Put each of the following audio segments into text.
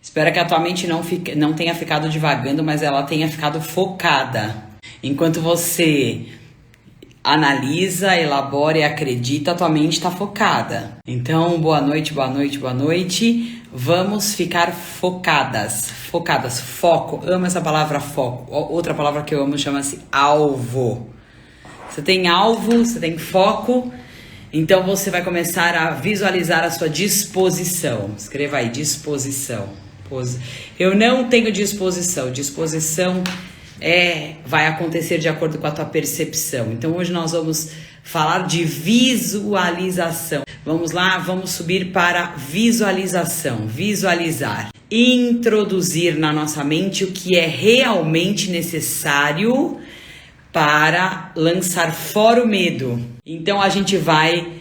Espero que a tua mente não tenha ficado divagando, mas ela tenha ficado focada. Enquanto você analisa, elabora e acredita, a tua mente está focada. Então, boa noite, boa noite, boa noite. Vamos ficar focadas. Focadas, foco. Amo essa palavra foco. Outra palavra que eu amo chama-se alvo. Você tem alvo, você tem foco. Então você vai começar a visualizar a sua disposição. Escreva aí, disposição. Eu não tenho disposição. Disposição vai acontecer de acordo com a tua percepção. Então hoje nós vamos falar de visualização. Vamos lá, vamos subir para visualização. Visualizar. Introduzir na nossa mente o que é realmente necessário para lançar fora o medo. Então a gente vai,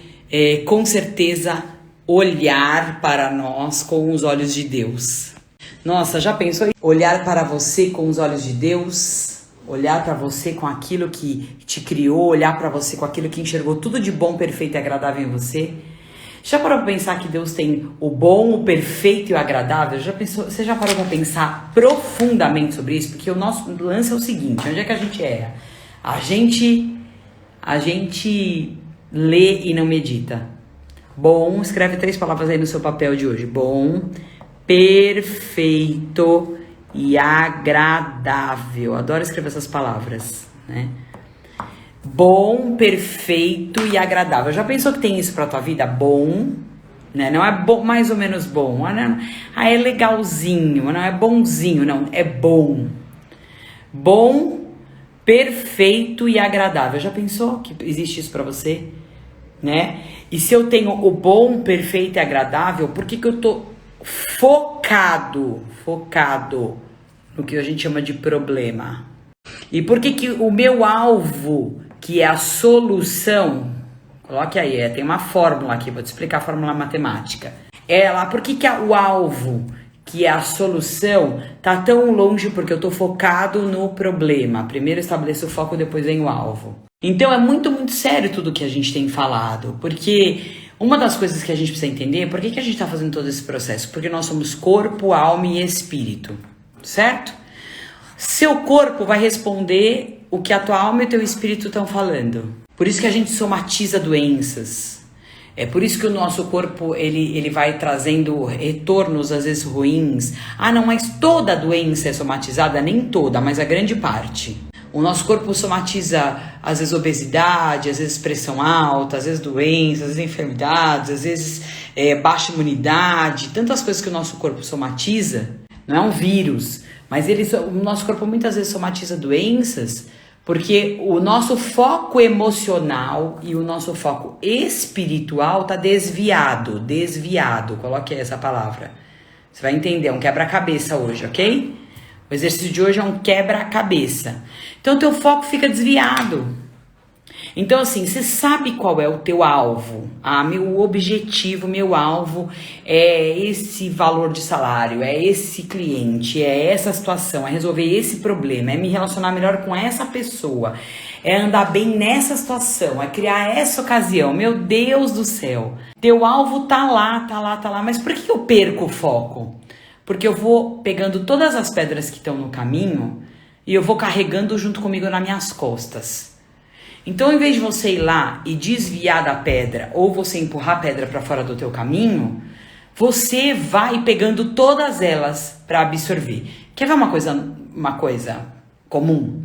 com certeza, olhar para nós com os olhos de Deus. Nossa, já pensou em olhar para você com os olhos de Deus? Olhar para você com aquilo que te criou, olhar para você com aquilo que enxergou tudo de bom, perfeito e agradável em você? Já parou para pensar que Deus tem o bom, o perfeito e o agradável? Você já parou para pensar profundamente sobre isso? Porque o nosso lance é o seguinte, onde é que a gente erra? A gente lê e não medita. Bom, escreve 3 palavras aí no seu papel de hoje. Bom, perfeito e agradável. Adoro escrever essas palavras, né? Bom, perfeito e agradável. Já pensou que tem isso pra tua vida? Bom, né? Não é bom, mais ou menos bom. É legalzinho, não é bonzinho, não. É bom. Bom, perfeito e agradável. Já pensou que existe isso pra você? Né? E se eu tenho o bom, perfeito e agradável, por que eu tô focado no que a gente chama de problema? E por que o meu alvo, que é a solução, coloque aí, tem uma fórmula aqui, vou te explicar a fórmula matemática. Por que o alvo, que é a solução, tá tão longe? Porque eu tô focado no problema. Primeiro estabeleço o foco, depois vem o alvo. Então é muito, muito sério tudo que a gente tem falado, porque uma das coisas que a gente precisa entender é por que a gente está fazendo todo esse processo. Porque nós somos corpo, alma e espírito, certo? Seu corpo vai responder o que a tua alma e o teu espírito estão falando. Por isso que a gente somatiza doenças. É por isso que o nosso corpo ele vai trazendo retornos às vezes ruins. Não, mas toda doença é somatizada? Nem toda, mas a grande parte. O nosso corpo somatiza, às vezes, obesidade, às vezes pressão alta, às vezes doenças, às vezes enfermidades, às vezes baixa imunidade, tantas coisas que o nosso corpo somatiza. Não é um vírus, mas o nosso corpo muitas vezes somatiza doenças porque o nosso foco emocional e o nosso foco espiritual está desviado. Coloque aí essa palavra. Você vai entender, é um quebra-cabeça hoje, ok? O exercício de hoje é um quebra-cabeça. Então, teu foco fica desviado. Então, assim, você sabe qual é o teu alvo. Meu objetivo, meu alvo é esse valor de salário, é esse cliente, é essa situação, é resolver esse problema, é me relacionar melhor com essa pessoa, é andar bem nessa situação, é criar essa ocasião. Meu Deus do céu. Teu alvo tá lá. Mas por que eu perco o foco? Porque eu vou pegando todas as pedras que estão no caminho e eu vou carregando junto comigo nas minhas costas. Então, em vez de você ir lá e desviar da pedra ou você empurrar a pedra para fora do teu caminho, você vai pegando todas elas para absorver. Quer ver uma coisa comum?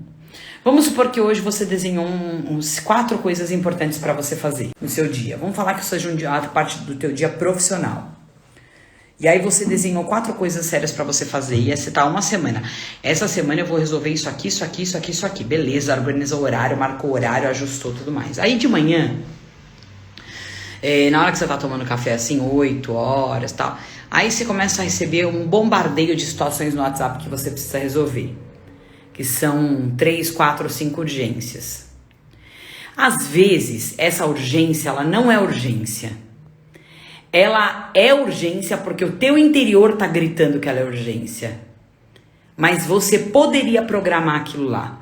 Vamos supor que hoje você desenhou uns 4 coisas importantes para você fazer no seu dia. Vamos falar que isso seja a parte do teu dia profissional. E aí você desenhou 4 coisas sérias pra você fazer. E aí você tá uma semana. Essa semana eu vou resolver isso aqui. Beleza, organizou o horário, marcou o horário, ajustou tudo mais. Aí de manhã, na hora que você tá tomando café assim, 8 horas e tal, aí você começa a receber um bombardeio de situações no WhatsApp que você precisa resolver. Que são 3, 4, 5 urgências. Às vezes, essa urgência, ela não é urgência. Ela é urgência porque o teu interior tá gritando que ela é urgência. Mas você poderia programar aquilo lá.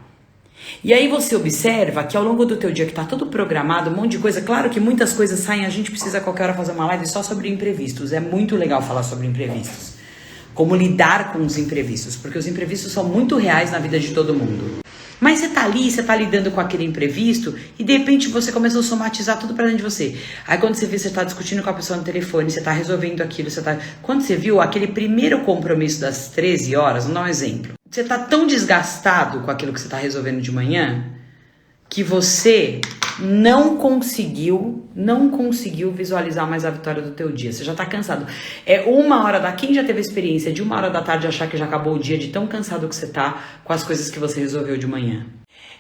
E aí você observa que ao longo do teu dia que tá tudo programado, um monte de coisa, claro que muitas coisas saem, a gente precisa a qualquer hora fazer uma live só sobre imprevistos. É muito legal falar sobre imprevistos. como lidar com os imprevistos, porque os imprevistos são muito reais na vida de todo mundo. Mas você tá ali, você tá lidando com aquele imprevisto e de repente você começou a somatizar tudo pra dentro de você. Aí quando você vê, você tá discutindo com a pessoa no telefone, você tá resolvendo aquilo, Quando você viu aquele primeiro compromisso das 13 horas, vamos dar um exemplo. Você tá tão desgastado com aquilo que você tá resolvendo de manhã que você não conseguiu visualizar mais a vitória do teu dia. Você já tá cansado. Quem já teve a experiência de 1h da tarde achar que já acabou o dia de tão cansado que você tá com as coisas que você resolveu de manhã?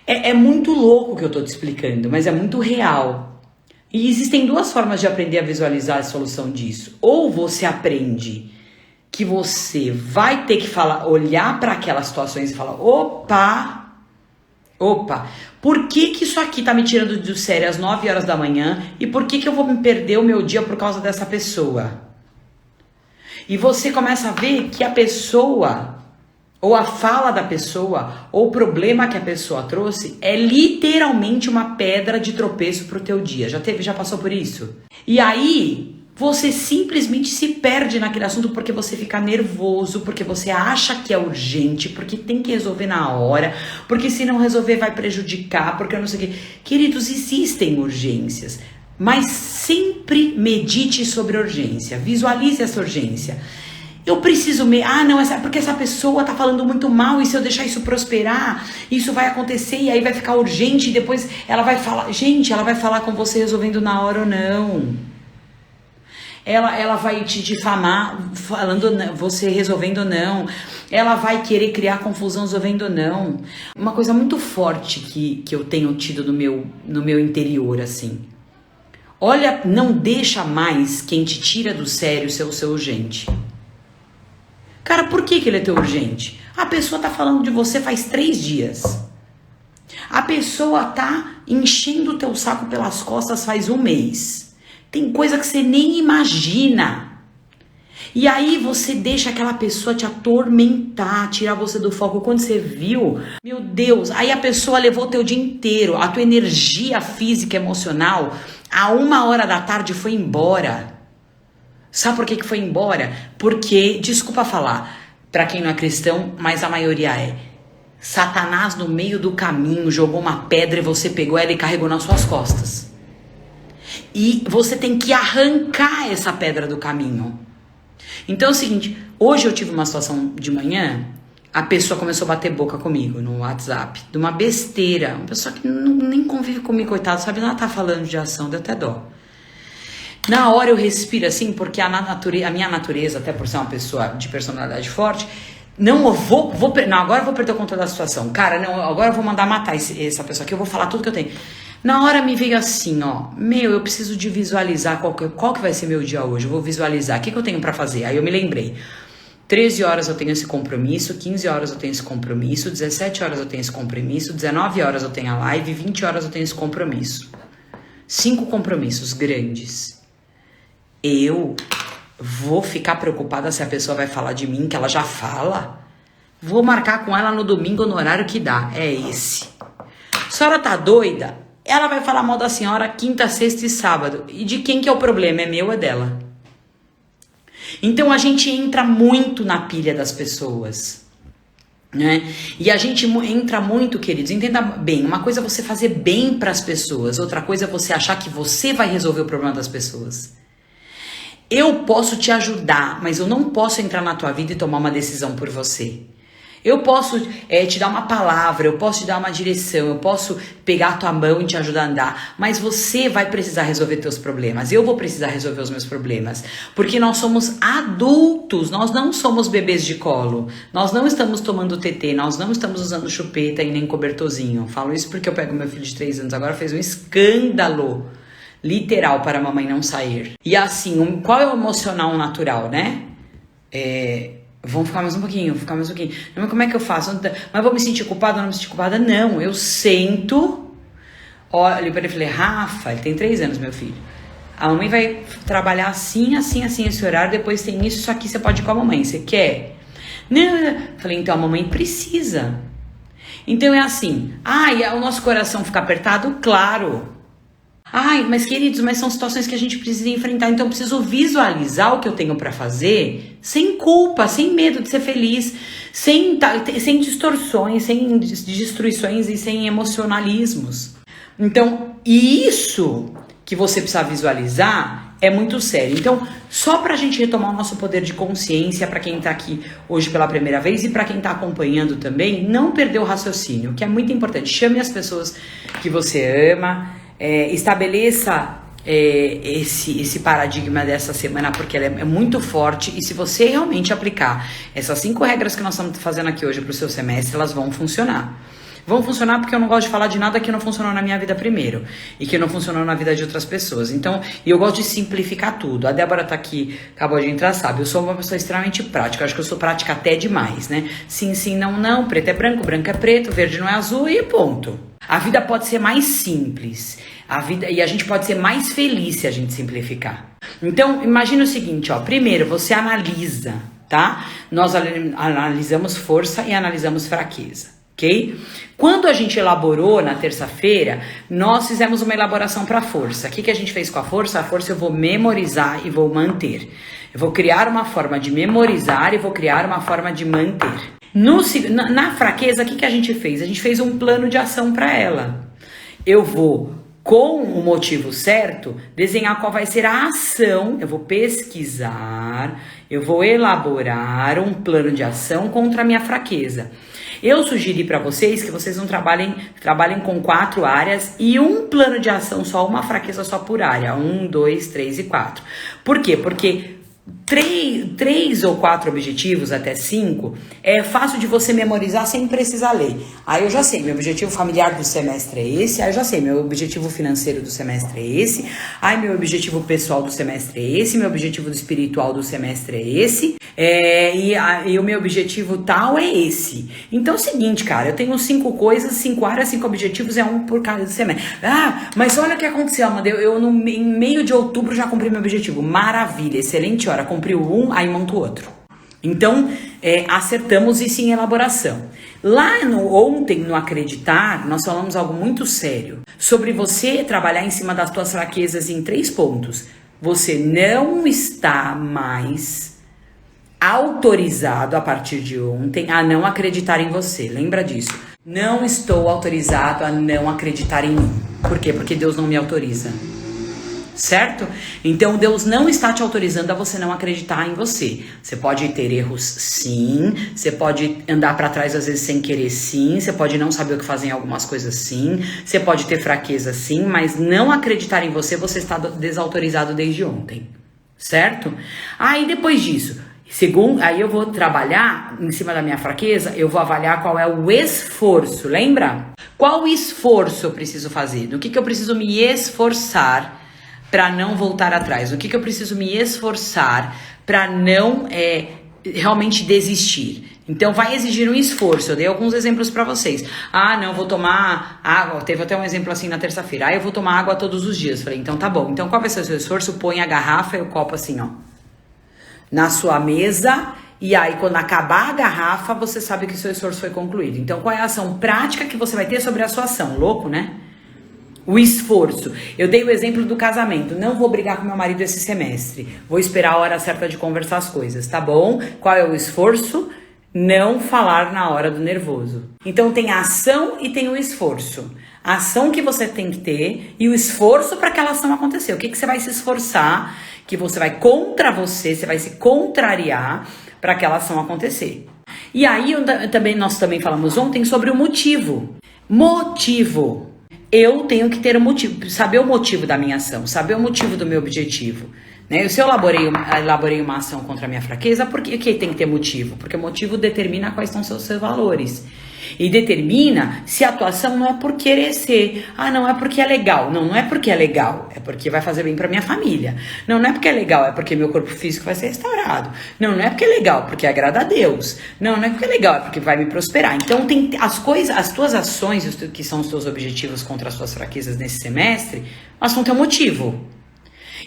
É muito louco o que eu tô te explicando, mas é muito real. E existem 2 formas de aprender a visualizar a solução disso. Ou você aprende que você vai ter que olhar para aquelas situações e falar, opa, por que isso aqui tá me tirando do sério às 9 horas da manhã e por que eu vou me perder o meu dia por causa dessa pessoa? E você começa a ver que a pessoa, ou a fala da pessoa, ou o problema que a pessoa trouxe é literalmente uma pedra de tropeço pro teu dia. Já passou por isso? E aí você simplesmente se perde naquele assunto porque você fica nervoso, porque você acha que é urgente, porque tem que resolver na hora, porque se não resolver vai prejudicar, porque eu não sei o quê. Queridos, existem urgências, mas sempre medite sobre a urgência, visualize essa urgência. Eu preciso porque essa pessoa tá falando muito mal e se eu deixar isso prosperar, isso vai acontecer e aí vai ficar urgente e depois ela vai falar, ela vai falar com você resolvendo na hora ou não. Ela vai te difamar falando você resolvendo ou não. Ela vai querer criar confusão resolvendo ou não. Uma coisa muito forte que eu tenho tido no meu interior, assim. Olha, não deixa mais quem te tira do sério ser o seu urgente. Cara, por que ele é teu urgente? A pessoa tá falando de você faz 3 dias. A pessoa tá enchendo o teu saco pelas costas faz 1 mês. Tem coisa que você nem imagina. E aí você deixa aquela pessoa te atormentar, tirar você do foco. Quando você viu, meu Deus, aí a pessoa levou o teu dia inteiro, a tua energia física e emocional, a 1h da tarde foi embora. Sabe por que foi embora? Porque, desculpa falar, pra quem não é cristão, mas a maioria é. Satanás no meio do caminho jogou uma pedra e você pegou ela e carregou nas suas costas. E você tem que arrancar essa pedra do caminho. Então é o seguinte, hoje eu tive uma situação de manhã, a pessoa começou a bater boca comigo no WhatsApp, de uma besteira, uma pessoa que nem convive comigo, coitado, sabe, ela tá falando de ação, deu até dó. Na hora eu respiro assim, porque a minha natureza, até por ser uma pessoa de personalidade forte, agora eu vou perder o controle da situação. Cara, não, agora eu vou mandar matar essa pessoa aqui, eu vou falar tudo que eu tenho. Na hora me veio assim, eu preciso de visualizar qual que vai ser meu dia hoje, eu vou visualizar, o que eu tenho pra fazer? Aí eu me lembrei, 13 horas eu tenho esse compromisso, 15 horas eu tenho esse compromisso, 17 horas eu tenho esse compromisso, 19 horas eu tenho a live, 20 horas eu tenho esse compromisso. 5 compromissos grandes. Eu vou ficar preocupada se a pessoa vai falar de mim, que ela já fala? Vou marcar com ela no domingo no horário que dá, é esse. A senhora tá doida? Ela vai falar mal da senhora quinta, sexta e sábado. E de quem que é o problema? É meu ou é dela? Então a gente entra muito na pilha das pessoas, né? E a gente entra muito, queridos, entenda bem, uma coisa é você fazer bem para as pessoas, outra coisa é você achar que você vai resolver o problema das pessoas. Eu posso te ajudar, mas eu não posso entrar na tua vida e tomar uma decisão por você. Eu posso te dar uma palavra, eu posso te dar uma direção, eu posso pegar a tua mão e te ajudar a andar, mas você vai precisar resolver teus problemas, eu vou precisar resolver os meus problemas, porque nós somos adultos, nós não somos bebês de colo, nós não estamos tomando TT, nós não estamos usando chupeta e nem cobertorzinho. Falo isso porque eu pego meu filho de 3 anos, agora fez um escândalo literal para a mamãe não sair. E assim, qual é o emocional natural, né? Vamos ficar mais um pouquinho, Mas como é que eu faço? Mas vou me sentir culpada ou não me sentir culpada? Não, eu sento, olho para ele e falei, Rafa, ele tem 3 anos, meu filho. A mamãe vai trabalhar assim, esse horário, depois tem isso aqui, você pode ir com a mamãe, você quer? Não. Falei, então a mamãe precisa. Então é assim, e o nosso coração fica apertado? Claro. Ai, mas queridos, mas são situações que a gente precisa enfrentar, então eu preciso visualizar o que eu tenho pra fazer sem culpa, sem medo de ser feliz, sem distorções, sem destruições e sem emocionalismos. Então, isso que você precisa visualizar é muito sério. Então, só pra gente retomar o nosso poder de consciência, pra quem tá aqui hoje pela primeira vez e pra quem tá acompanhando também, não perder o raciocínio, que é muito importante. Chame as pessoas que você ama, estabeleça esse paradigma dessa semana, porque ela é muito forte, e se você realmente aplicar essas 5 regras que nós estamos fazendo aqui hoje pro seu semestre, elas vão funcionar. Vão funcionar porque eu não gosto de falar de nada que não funcionou na minha vida primeiro e que não funcionou na vida de outras pessoas. Então, eu gosto de simplificar tudo. A Débora tá aqui, acabou de entrar, sabe? Eu sou uma pessoa extremamente prática. Eu acho que eu sou prática até demais, né? Sim, sim, não, não. Preto é branco, branco é preto, verde não é azul e ponto. A vida pode ser mais simples. E a gente pode ser mais feliz se a gente simplificar. Então, imagina o seguinte, ó. Primeiro, você analisa, tá? Nós analisamos força e analisamos fraqueza. Ok? Quando a gente elaborou na terça-feira, nós fizemos uma elaboração para a força. O que a gente fez com a força? A força eu vou memorizar e vou manter. Eu vou criar uma forma de memorizar e vou criar uma forma de manter. Na fraqueza, o que a gente fez? A gente fez um plano de ação para ela. Eu vou, com o motivo certo, desenhar qual vai ser a ação. Eu vou pesquisar, eu vou elaborar um plano de ação contra a minha fraqueza. Eu sugeri para vocês que vocês não trabalhem com 4 áreas e um plano de ação só, uma fraqueza só por área. 1, 2, 3 e 4. Por quê? Porque 3 ou 4 objetivos, até 5, é fácil de você memorizar sem precisar ler. Aí eu já sei, meu objetivo familiar do semestre é esse. Aí eu já sei, meu objetivo financeiro do semestre é esse. Aí meu objetivo pessoal do semestre é esse. Meu objetivo espiritual do semestre é esse. E o meu objetivo tal é esse. Então é o seguinte, cara, eu tenho 5 coisas, 5 áreas, 5 objetivos, é um por cada semestre. Ah, mas olha o que aconteceu, Amanda, em meio de outubro já cumpri meu objetivo. Maravilha, excelente hora, cumpri o 1, aí monto o outro. Então, acertamos isso em elaboração. Lá ontem, no Acreditar, nós falamos algo muito sério sobre você trabalhar em cima das suas fraquezas em 3 pontos. Você não está mais autorizado a partir de ontem a não acreditar em você. Lembra disso? Não estou autorizado a não acreditar em mim. Por quê? Porque Deus não me autoriza. Certo? Então Deus não está te autorizando a você não acreditar em você. Você pode ter erros, sim. Você pode andar para trás às vezes sem querer, sim. Você pode não saber o que fazer em algumas coisas, sim. Você pode ter fraqueza, sim. Mas não acreditar em você, você está desautorizado desde ontem. Certo? Aí depois disso, aí eu vou trabalhar em cima da minha fraqueza, eu vou avaliar qual é o esforço, lembra? Qual esforço eu preciso fazer? No que eu preciso me esforçar para não voltar atrás? No que eu preciso me esforçar para não realmente desistir? Então vai exigir um esforço. Eu dei alguns exemplos para vocês. Ah, não, vou tomar água. Teve até um exemplo assim na terça-feira. Ah, eu vou tomar água todos os dias. Falei, então tá bom. Então qual vai ser o seu esforço? Põe a garrafa e o copo assim, ó, na sua mesa, e aí quando acabar a garrafa, você sabe que seu esforço foi concluído. Então qual é a ação prática que você vai ter sobre a sua ação? Louco, né? O esforço. Eu dei o exemplo do casamento. Não vou brigar com meu marido esse semestre. Vou esperar a hora certa de conversar as coisas, tá bom? Qual é o esforço? Não falar na hora do nervoso. Então tem a ação e tem o esforço. A ação que você tem que ter e o esforço para aquela ação acontecer. O que você vai se esforçar, que você vai contra você vai se contrariar para aquela ação acontecer. E aí nós também falamos ontem sobre o motivo. Motivo. Eu tenho que ter um motivo, saber o motivo da minha ação, saber o motivo do meu objetivo. Né? Se eu elaborei uma ação contra a minha fraqueza, por que tem que ter motivo? Porque o motivo determina quais são os seus valores. E determina se a atuação não é por querer ser. Ah, não é porque é legal. Não é porque é legal. É porque vai fazer bem pra minha família. Não é porque é legal. É porque meu corpo físico vai ser restaurado. Não é porque é legal. Porque agrada a Deus. Não é porque é legal. É porque vai me prosperar. Então, tem as tuas ações, que são os teus objetivos contra as tuas fraquezas nesse semestre, elas vão ter um motivo.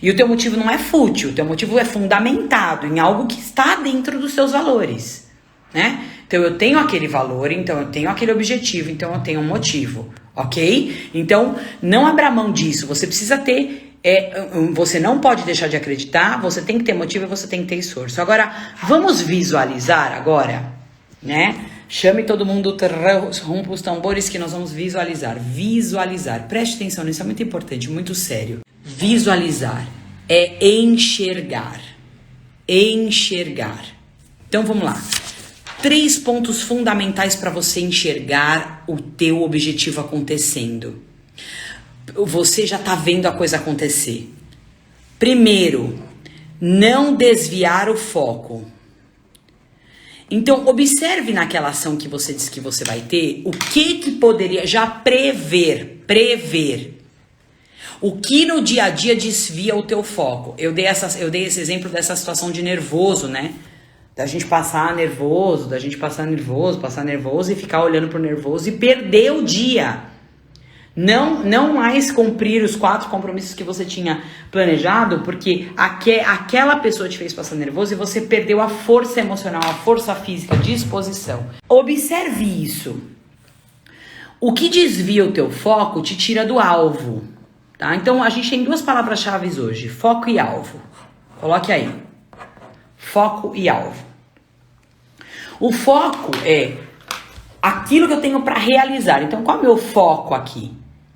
E o teu motivo não é fútil. O teu motivo é fundamentado em algo que está dentro dos seus valores. Né? Então eu tenho aquele valor, então eu tenho aquele objetivo, então eu tenho um motivo, ok? Então, não abra mão disso, você precisa ter, você não pode deixar de acreditar, você tem que ter motivo e você tem que ter esforço. Agora, vamos visualizar agora, né? Chame todo mundo, rompa os tambores que nós vamos visualizar. Visualizar, preste atenção nisso, é muito importante, muito sério. Visualizar é enxergar. Enxergar. Então vamos lá. 3 pontos fundamentais para você enxergar o teu objetivo acontecendo. Você já está vendo a coisa acontecer. Primeiro, não desviar o foco. Então, observe naquela ação que você disse que você vai ter, o que poderia já prever. O que no dia a dia desvia o teu foco. Eu dei esse exemplo dessa situação de nervoso, né? Da gente passar nervoso e ficar olhando pro nervoso e perder o dia. Não mais cumprir os 4 compromissos que você tinha planejado, porque aquela pessoa te fez passar nervoso e você perdeu a força emocional, a força física, a disposição. Observe isso. O que desvia o teu foco te tira do alvo, tá? Então a gente tem 2 palavras-chave hoje, foco e alvo. Coloque aí. Foco e alvo. O foco é aquilo que eu tenho para realizar. Então qual é o meu foco aqui?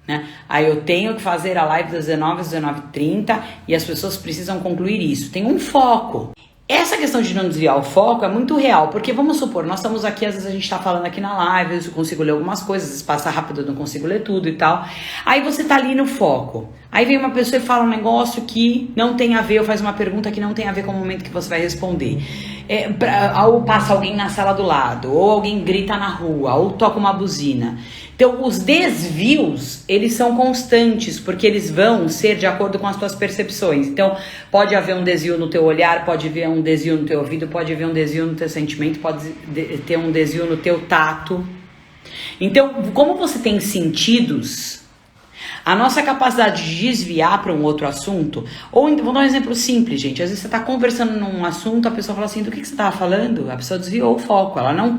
Né? Aí eu tenho que fazer a live das 19 às 19h30 e as pessoas precisam concluir isso. Tem um foco. Essa questão de não desviar o foco é muito real, porque vamos supor, nós estamos aqui, às vezes a gente tá falando aqui na live, eu consigo ler algumas coisas, às vezes passa rápido, eu não consigo ler tudo e tal. Aí você tá ali no foco. Aí vem uma pessoa e fala um negócio que não tem a ver, ou faz uma pergunta que não tem a ver com o momento que você vai responder. Ou passa alguém na sala do lado, ou alguém grita na rua, ou toca uma buzina. Então, os desvios, eles são constantes, porque eles vão ser de acordo com as tuas percepções. Então, pode haver um desvio no teu olhar, pode haver um desvio no teu ouvido, pode haver um desvio no teu sentimento, pode ter um desvio no teu tato. Então, como você tem sentidos, a nossa capacidade de desviar para um outro assunto, ou vou dar um exemplo simples, gente. Às vezes você está conversando num assunto, a pessoa fala assim, do que você estava falando? A pessoa desviou o foco, ela não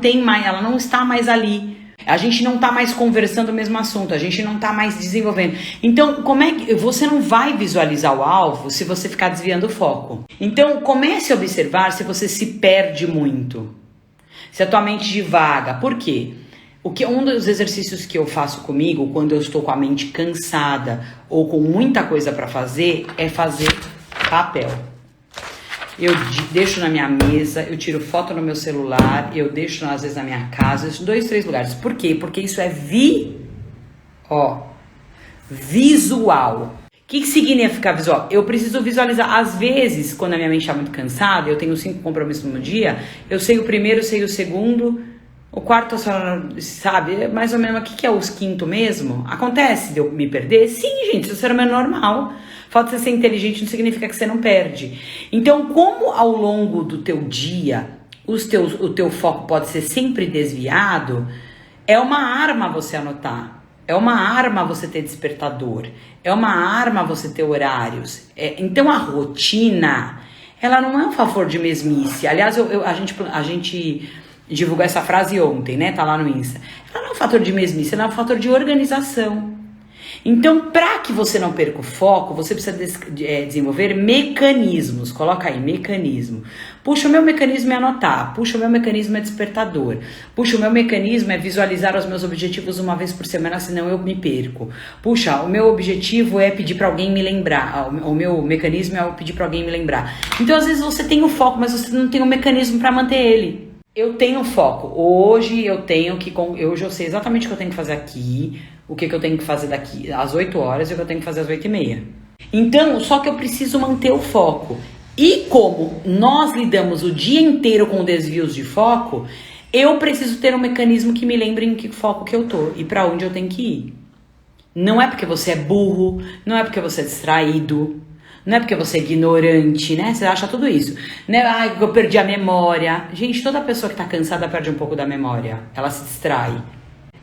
está mais ali. A gente não tá mais conversando o mesmo assunto, a gente não tá mais desenvolvendo. Então, como é que você não vai visualizar o alvo se você ficar desviando o foco? Então, comece a observar se você se perde muito, se a tua mente divaga. Por quê? Um dos exercícios que eu faço comigo quando eu estou com a mente cansada ou com muita coisa para fazer é fazer papel. Eu deixo na minha mesa, eu tiro foto no meu celular, eu deixo às vezes na minha casa, em 2, 3 lugares. Por quê? Porque isso é visual. O que significa visual? Eu preciso visualizar. Às vezes, quando a minha mente está muito cansada, eu tenho 5 compromissos no dia, eu sei o primeiro, sei o segundo, o quarto, sabe? Mais ou menos, o que é os quinto mesmo? Acontece de eu me perder? Sim, gente, isso é ser humano normal. O fato de você ser inteligente não significa que você não perde. Então, como ao longo do teu dia o teu foco pode ser sempre desviado, é uma arma você anotar. É uma arma você ter despertador. É uma arma você ter horários. Então, a rotina, ela não é um favor de mesmice. Aliás, a gente divulgou essa frase ontem, né? Tá lá no Insta. Ela não é um fator de mesmice, ela é um fator de organização. Então, para que você não perca o foco, você precisa desenvolver mecanismos. Coloca aí, mecanismo. Puxa, o meu mecanismo é anotar. Puxa, o meu mecanismo é despertador. Puxa, o meu mecanismo é visualizar os meus objetivos uma vez por semana, senão eu me perco. Puxa, o meu objetivo é pedir para alguém me lembrar. O meu mecanismo é pedir para alguém me lembrar. Então, às vezes você tem o foco, mas você não tem um mecanismo para manter ele. Eu tenho foco. Hoje eu sei exatamente o que eu tenho que fazer aqui, o que eu tenho que fazer daqui às 8 horas e o que eu tenho que fazer às 8h30. Então, só que eu preciso manter o foco. E como nós lidamos o dia inteiro com desvios de foco, eu preciso ter um mecanismo que me lembre em que foco que eu tô e para onde eu tenho que ir. Não é porque você é burro, não é porque você é distraído, não é porque você é ignorante, né? Você acha tudo isso. Né? Ai, eu perdi a memória. Gente, toda pessoa que tá cansada perde um pouco da memória. Ela se distrai.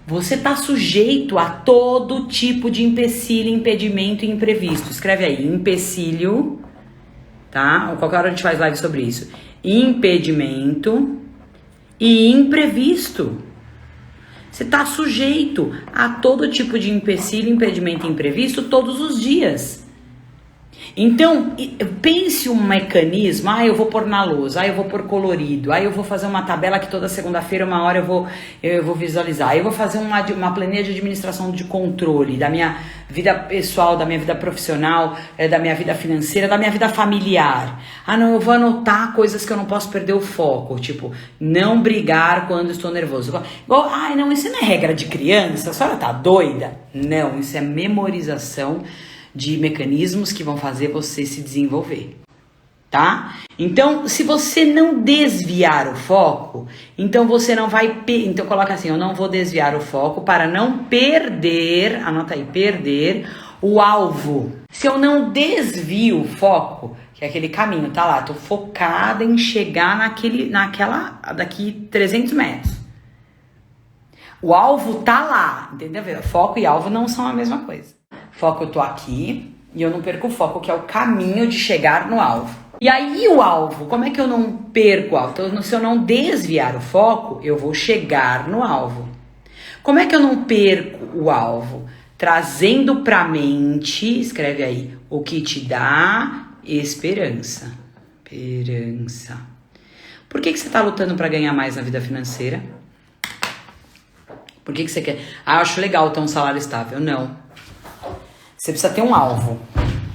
Você tá sujeito a todo tipo de empecilho, impedimento e imprevisto. Escreve aí, empecilho, tá? Qualquer hora a gente faz live sobre isso. Impedimento e imprevisto. Você está sujeito a todo tipo de empecilho, impedimento imprevisto todos os dias. Então, pense um mecanismo, eu vou pôr na lousa, eu vou pôr colorido, eu vou fazer uma tabela que toda segunda-feira, uma hora eu vou visualizar, eu vou fazer uma planilha de administração de controle da minha vida pessoal, da minha vida profissional, da minha vida financeira, da minha vida familiar. Não, eu vou anotar coisas que eu não posso perder o foco, tipo, não brigar quando estou nervoso. Igual, não, isso não é regra de criança, a senhora tá doida? Não, isso é memorização de mecanismos que vão fazer você se desenvolver, tá? Então, se você não desviar o foco, então você não vai... Então, coloca assim, eu não vou desviar o foco para não perder, anota aí, perder o alvo. Se eu não desvio o foco, que é aquele caminho, tá lá, tô focada em chegar daqui 300 metros. O alvo tá lá, entendeu? Foco e alvo não são a mesma coisa. Foco, eu tô aqui e eu não perco o foco, que é o caminho de chegar no alvo. E aí o alvo, como é que eu não perco o alvo? Então, se eu não desviar o foco, eu vou chegar no alvo. Como é que eu não perco o alvo? Trazendo pra mente, escreve aí, o que te dá esperança. Esperança. Por que você tá lutando pra ganhar mais na vida financeira? Por que você quer? Eu acho legal ter um salário estável. Não. Você precisa ter um alvo.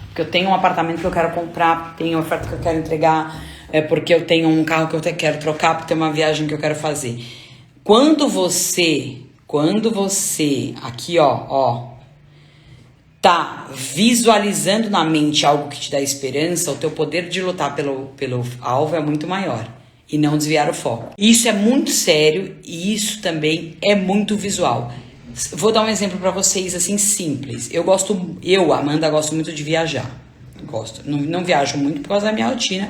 Porque eu tenho um apartamento que eu quero comprar, tenho uma oferta que eu quero entregar, porque eu tenho um carro que eu quero trocar, porque tem uma viagem que eu quero fazer. Quando você, aqui tá visualizando na mente algo que te dá esperança, o teu poder de lutar pelo alvo é muito maior. E não desviar o foco. Isso é muito sério e isso também é muito visual. Vou dar um exemplo pra vocês, assim, simples. Amanda, gosto muito de viajar. Gosto. Não viajo muito por causa da minha rotina,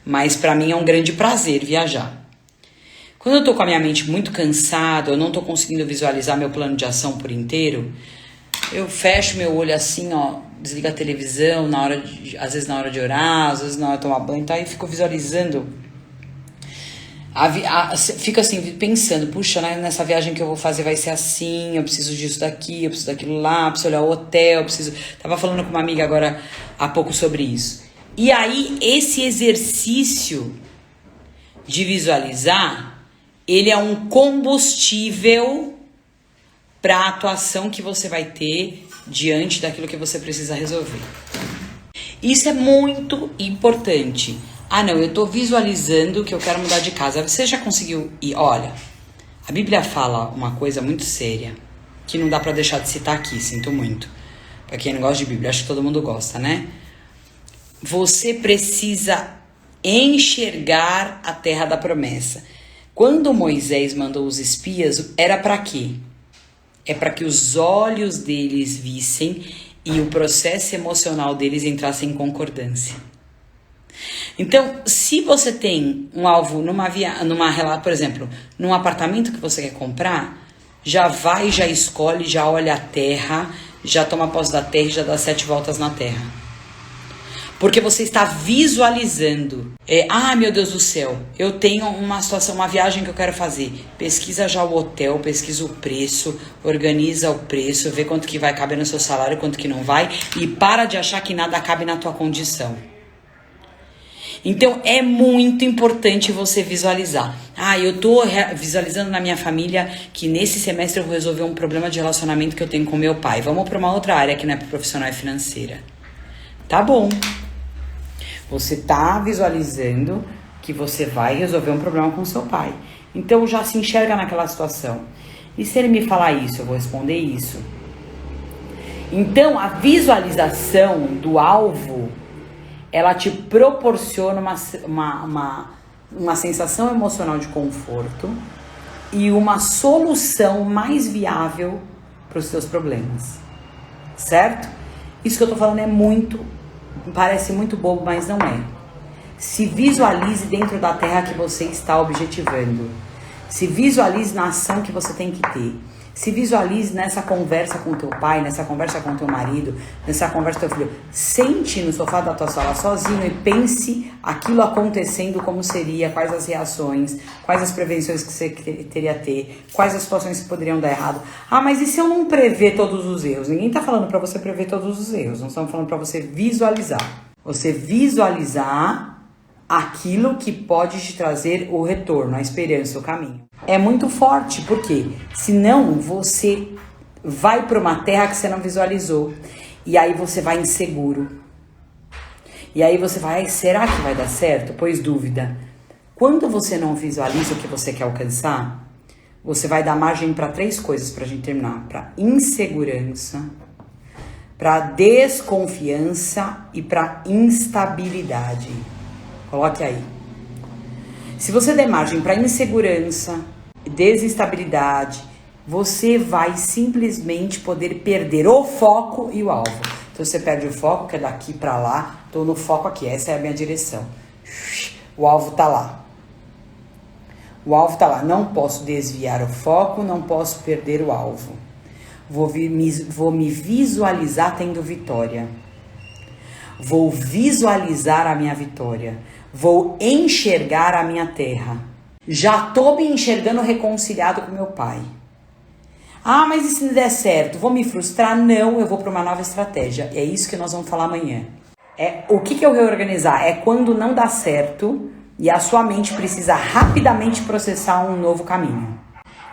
mas pra mim é um grande prazer viajar. Quando eu tô com a minha mente muito cansada, eu não tô conseguindo visualizar meu plano de ação por inteiro, eu fecho meu olho assim, desligo a televisão, às vezes na hora de orar, às vezes na hora de tomar banho, tá? E fico visualizando. Fica assim, pensando, puxa, né, nessa viagem que eu vou fazer vai ser assim, eu preciso disso daqui, eu preciso daquilo lá, preciso olhar o hotel, Tava falando com uma amiga agora há pouco sobre isso. E aí, esse exercício de visualizar, ele é um combustível para a atuação que você vai ter diante daquilo que você precisa resolver. Isso é muito importante. Não, eu tô visualizando que eu quero mudar de casa. Você já conseguiu ir? Olha, a Bíblia fala uma coisa muito séria, que não dá pra deixar de citar aqui, sinto muito. Pra quem não gosta de Bíblia, acho que todo mundo gosta, né? Você precisa enxergar a terra da promessa. Quando Moisés mandou os espias, era pra quê? É pra que os olhos deles vissem e o processo emocional deles entrasse em concordância. Então, se você tem um alvo por exemplo, num apartamento que você quer comprar, já escolhe, já olha a terra, já toma posse da terra e já dá 7 voltas na terra. Porque você está visualizando. Meu Deus do céu, eu tenho uma situação, uma viagem que eu quero fazer. Pesquisa já o hotel, pesquisa o preço, organiza o preço, vê quanto que vai caber no seu salário, quanto que não vai, e para de achar que nada cabe na tua condição. Então, é muito importante você visualizar. Eu tô visualizando na minha família que nesse semestre eu vou resolver um problema de relacionamento que eu tenho com meu pai. Vamos para uma outra área que não é profissional e financeira. Tá bom. Você tá visualizando que você vai resolver um problema com seu pai. Então, já se enxerga naquela situação. E se ele me falar isso, eu vou responder isso. Então, a visualização do alvo, ela te proporciona uma sensação emocional de conforto e uma solução mais viável para os seus problemas, certo? Isso que eu tô falando parece muito bobo, mas não é. Se visualize dentro da terra que você está objetivando. Se visualize na ação que você tem que ter. Se visualize nessa conversa com teu pai, nessa conversa com teu marido, nessa conversa com teu filho. Sente no sofá da tua sala sozinho e pense aquilo acontecendo como seria, quais as reações, quais as prevenções que você teria a ter, quais as situações que poderiam dar errado. Ah, mas e se eu não prever todos os erros? Ninguém tá falando pra você prever todos os erros, nós estamos falando pra você visualizar. Você visualizar aquilo que pode te trazer o retorno, a esperança, o caminho. É muito forte, porque senão você vai para uma terra que você não visualizou. E aí você vai inseguro. E aí você vai, será que vai dar certo? Pois dúvida. Quando você não visualiza o que você quer alcançar, você vai dar margem para 3 coisas pra gente terminar. Para insegurança, para desconfiança e para instabilidade. Coloque aí. Se você der margem para insegurança, desestabilidade, você vai simplesmente poder perder o foco e o alvo. Então você perde o foco, que é daqui para lá, tô no foco aqui, essa é a minha direção. O alvo tá lá. O alvo tá lá, não posso desviar o foco, não posso perder o alvo. Vou me visualizar tendo vitória. Vou visualizar a minha vitória. Vou enxergar a minha terra. Já tô me enxergando reconciliado com meu pai. Ah, mas e se não der certo? Vou me frustrar? Não, eu vou para uma nova estratégia. É isso que nós vamos falar amanhã. O que eu reorganizar? É quando não dá certo e a sua mente precisa rapidamente processar um novo caminho.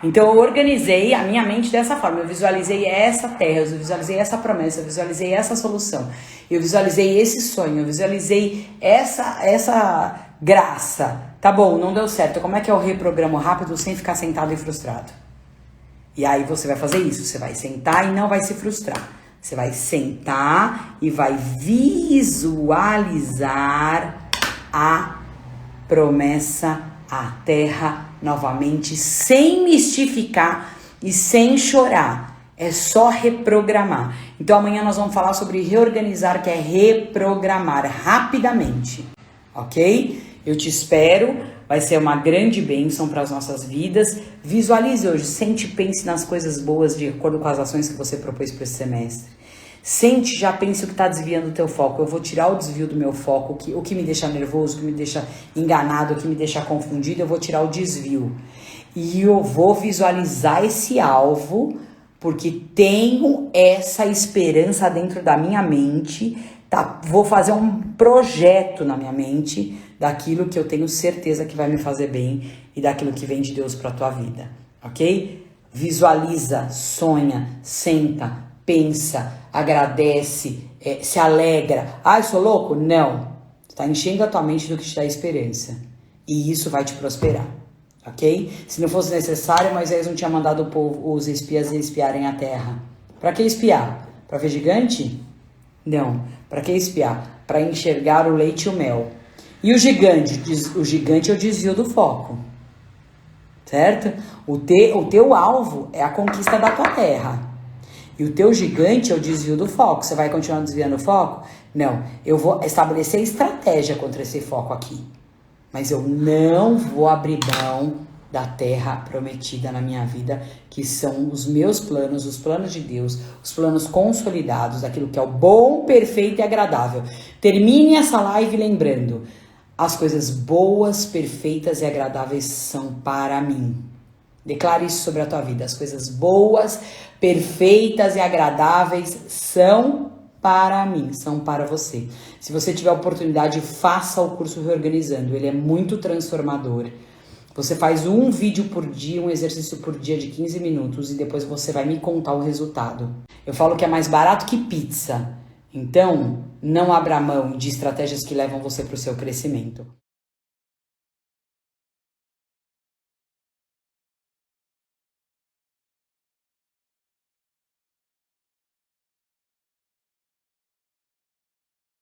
Então eu organizei a minha mente dessa forma, eu visualizei essa terra, eu visualizei essa promessa, eu visualizei essa solução, eu visualizei esse sonho, eu visualizei essa graça. Tá bom, não deu certo, como é que eu reprogramo rápido sem ficar sentado e frustrado? E aí você vai fazer isso, você vai sentar e não vai se frustrar. Você vai sentar e vai visualizar a promessa, a terra novamente, sem mistificar e sem chorar. É só reprogramar. Então amanhã nós vamos falar sobre reorganizar, que é reprogramar rapidamente, ok? Eu te espero, vai ser uma grande bênção para as nossas vidas. Visualize hoje, sente e pense nas coisas boas de acordo com as ações que você propôs para esse semestre. Sente, já pense o que está desviando o teu foco. Eu vou tirar o desvio do meu foco, o que me deixa nervoso, o que me deixa enganado, o que me deixa confundido, eu vou tirar o desvio. E eu vou visualizar esse alvo, porque tenho essa esperança dentro da minha mente, tá? Vou fazer um projeto na minha mente daquilo que eu tenho certeza que vai me fazer bem e daquilo que vem de Deus para a tua vida, ok? Visualiza, sonha, senta, pensa, agradece, se alegra. Ah, eu sou louco? Não. Está enchendo a tua mente do que te dá esperança. E isso vai te prosperar. Ok? Se não fosse necessário, Moisés não tinha mandado o povo, os espias espiarem a terra. Para que espiar? Para ver gigante? Não. Para que espiar? Para enxergar o leite e o mel. E o gigante? O gigante é o desvio do foco. Certo? O teu alvo é a conquista da tua terra. E o teu gigante é o desvio do foco. Você vai continuar desviando o foco? Não. Eu vou estabelecer estratégia contra esse foco aqui. Mas eu não vou abrir mão da terra prometida na minha vida, que são os meus planos, os planos de Deus, os planos consolidados, daquilo que é o bom, perfeito e agradável. Termine essa live lembrando, as coisas boas, perfeitas e agradáveis são para mim. Declare isso sobre a tua vida. As coisas boas, perfeitas e agradáveis são para mim, são para você. Se você tiver a oportunidade, faça o curso Reorganizando. Ele é muito transformador. Você faz um vídeo por dia, um exercício por dia de 15 minutos e depois você vai me contar o resultado. Eu falo que é mais barato que pizza. Então, não abra mão de estratégias que levam você para o seu crescimento.